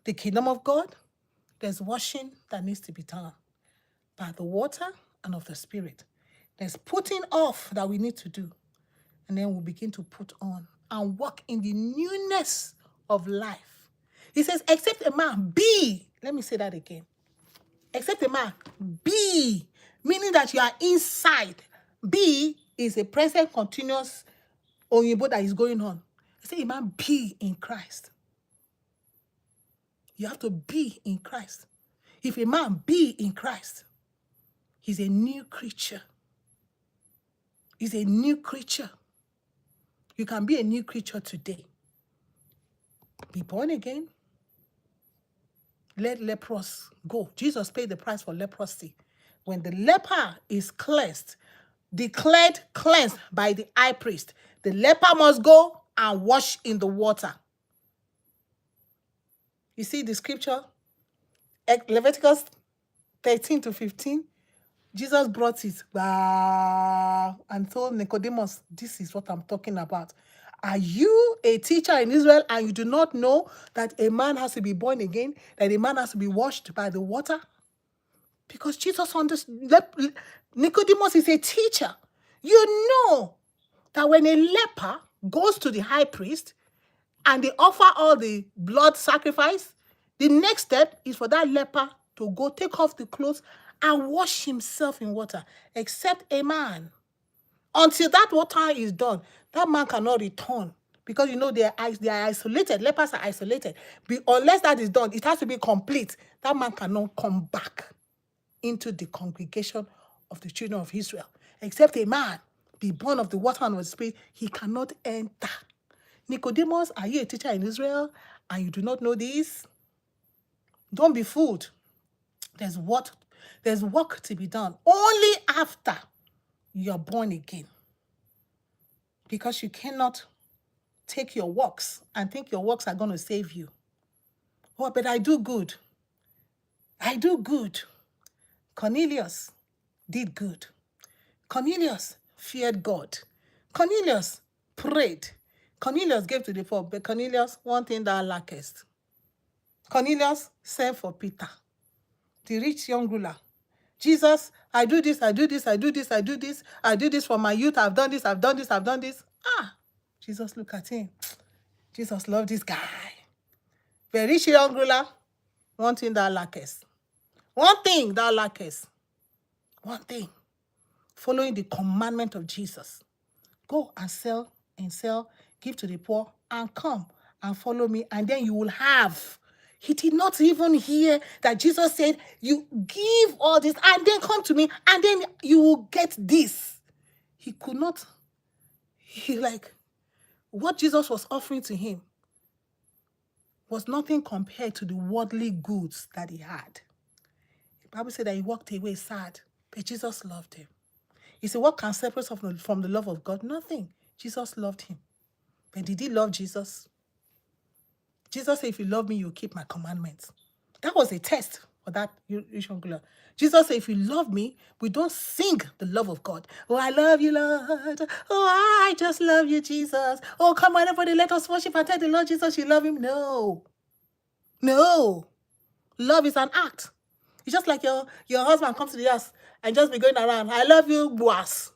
the kingdom of God? There's washing that needs to be done by the water and of the Spirit. There's putting off that we need to do. And then we'll begin to put on and walk in the newness of life. He says, except a man be, let me say that again. Except a man be, meaning that you are inside. Be is a present continuous Oyinbo that is going on. He said, a man be in Christ. You have to be in Christ. If a man be in Christ, he's a new creature. He's a new creature. You can be a new creature today. Be born again. Let lepers go. Jesus paid the price for leprosy. When the leper is cleansed, declared cleansed by the high priest, the leper must go and wash in the water. You see the scripture, Leviticus 13 to 15. Jesus brought it and told Nicodemus, this is what I'm talking about. Are you a teacher in Israel and you do not know that a man has to be born again, that a man has to be washed by the water? Because Jesus understood, Nicodemus is a teacher. You know that when a leper goes to the high priest and they offer all the blood sacrifice, the next step is for that leper to go take off the clothes and wash himself in water, except a man. Until that water is done, that man cannot return. Because you know they are isolated. Lepers are isolated. Unless that is done, it has to be complete. That man cannot come back into the congregation of the children of Israel. Except a man be born of the water and of the Spirit, he cannot enter. Nicodemus, are you a teacher in Israel and you do not know this? Don't be fooled. There's work to be done only after you're born again. Because you cannot take your works and think your works are going to save you. Oh, but I do good. I do good. Cornelius did good. Cornelius feared God. Cornelius prayed. Cornelius gave to the poor. But Cornelius, one thing thou lackest. Cornelius sent for Peter, the rich young ruler. Jesus, I do this, I do this, I do this, I do this. I do this for my youth. I've done this, I've done this, I've done this. Jesus looked at him. Jesus loved this guy. The rich young ruler, one thing thou lackest. One thing thou lackest. One thing. Following the commandment of Jesus. Go and sell, give to the poor, and come and follow me, and then you will have. He did not even hear that Jesus said, you give all this, and then come to me, and then you will get this. He could not. What Jesus was offering to him was nothing compared to the worldly goods that he had. The Bible said that he walked away sad, but Jesus loved him. He said, what can separate us from the love of God? Nothing. Jesus loved him. But did he love Jesus? Jesus said, if you love me, you'll keep my commandments. That was a test for that young girl. Jesus said, if you love me, we don't sing the love of God. Oh, I love you, Lord. Oh, I just love you, Jesus. Oh, come on, everybody, let us worship and tell the Lord Jesus you love him. No. No. Love is an act. It's just like your husband comes to the house and just be going around. I love you, boss.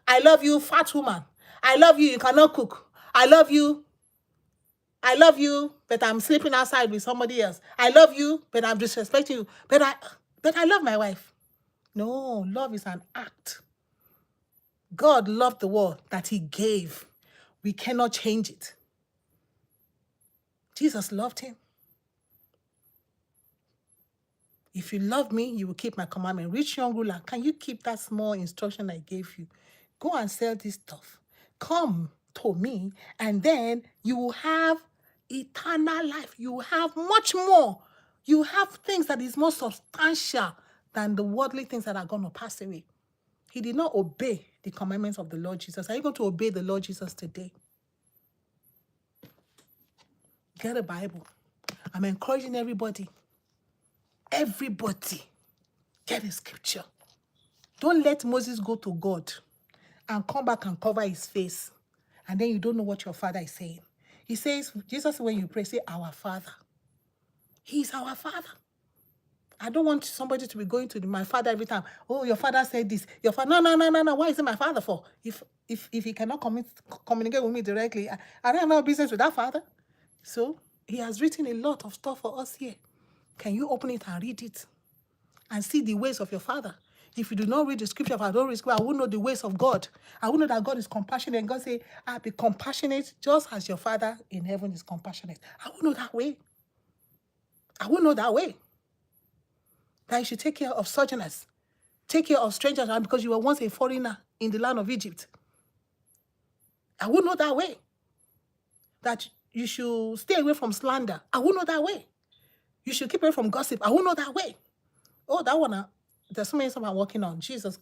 I love you, fat woman. I love you, you cannot cook. I love you, but I'm sleeping outside with somebody else. I love you, but I'm disrespecting you. But I love my wife. No, love is an act. God loved the world that he gave. We cannot change it. Jesus loved him. If you love me, you will keep my commandment. Rich young ruler, can you keep that small instruction I gave you? Go and sell this stuff. Come to me, and then you will have eternal life. You will have much more. You have things that is more substantial than the worldly things that are going to pass away. He did not obey the commandments of the Lord Jesus. Are you going to obey the Lord Jesus today? Get a Bible. I'm encouraging everybody, get a scripture. Don't let Moses go to God and come back and cover his face, and then you don't know what your Father is saying. He says, Jesus, when you pray, say, our Father. He's our Father. I don't want somebody to be going to my Father every time. Oh, your Father said this. Your Father, no. Why is it my Father for? If he cannot communicate with me directly, I don't have no business with that Father. So he has written a lot of stuff for us here. Can you open it and read it and see the ways of your Father? If you do not read the scripture, if I don't read scripture, I won't know the ways of God. I won't know that God is compassionate. And God say, I'll be compassionate just as your Father in heaven is compassionate. I won't know that way. That you should take care of sojourners. Take care of strangers, and because you were once a foreigner in the land of Egypt. I won't know that way. That you should stay away from slander. I won't know that way. You should keep away from gossip. I won't know that way. Oh, that one, there's so many stuff I'm working on. Jesus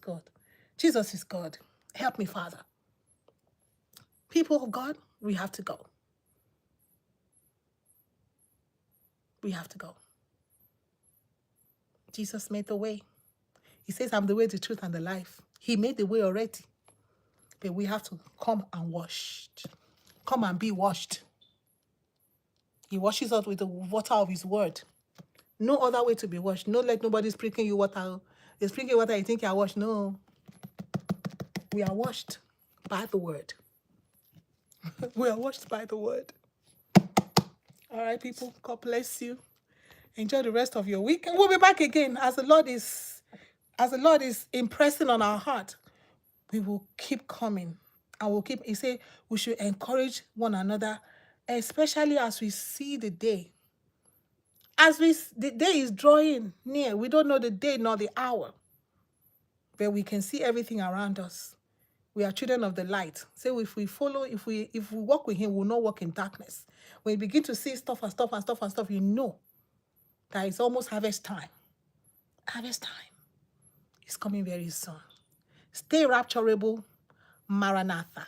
is God. Help me, Father. People of God, we have to go. We have to go. Jesus made the way. He says, I'm the way, the truth, and the life. He made the way already. But we have to come and wash. Come and be washed. He washes us with the water of his word. No other way to be washed. No, let nobody sprinkle you water. They sprinkle water, you think you are washed. No. We are washed by the word. We are washed by the word. All right, people. God bless you. Enjoy the rest of your week. And we'll be back again as the Lord is impressing on our heart. We will keep coming. And we'll keep, he said, we should encourage one another, especially as we see the day. The day is drawing near. We don't know the day nor the hour. But we can see everything around us. We are children of the light. So if we walk with him, we'll not walk in darkness. When you begin to see stuff, you know that it's almost harvest time. Harvest time is coming very soon. Stay rapturable. Maranatha.